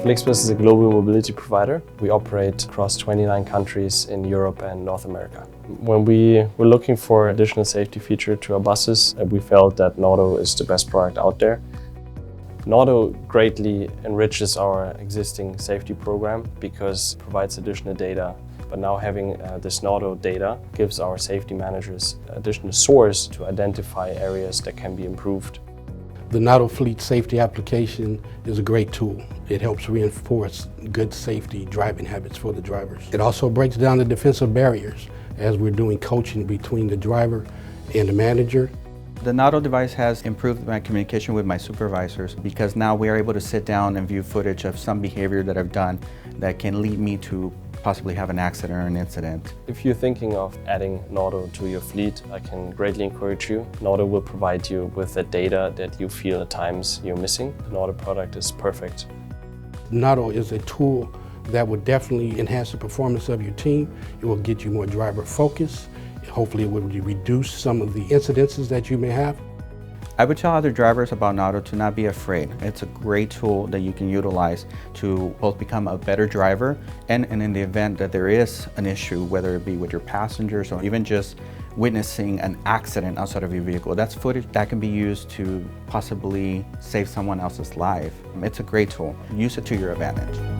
FlixBus is a global mobility provider. We operate across 29 countries in Europe and North America. When we were looking for additional safety feature to our buses, we felt that Nauto is the best product out there. Nauto greatly enriches our existing safety program because it provides additional data. But now having this Nauto data gives our safety managers additional source to identify areas that can be improved. The Nauto Fleet Safety application is a great tool. It helps reinforce good safety driving habits for the drivers. It also breaks down the defensive barriers as we're doing coaching between the driver and the manager. The Nauto device has improved my communication with my supervisors because now we are able to sit down and view footage of some behavior that I've done that can lead me to possibly have an accident or an incident. If you're thinking of adding Nauto to your fleet, I can greatly encourage you. Nauto will provide you with the data that you feel at times you're missing. The Nauto product is perfect. Nauto is a tool that will definitely enhance the performance of your team. It will get you more driver focus. Hopefully it will reduce some of the incidences that you may have. I would tell other drivers about Nauto to not be afraid. It's a great tool that you can utilize to both become a better driver and in the event that there is an issue, whether it be with your passengers or even just witnessing an accident outside of your vehicle. That's footage that can be used to possibly save someone else's life. It's a great tool. Use it to your advantage.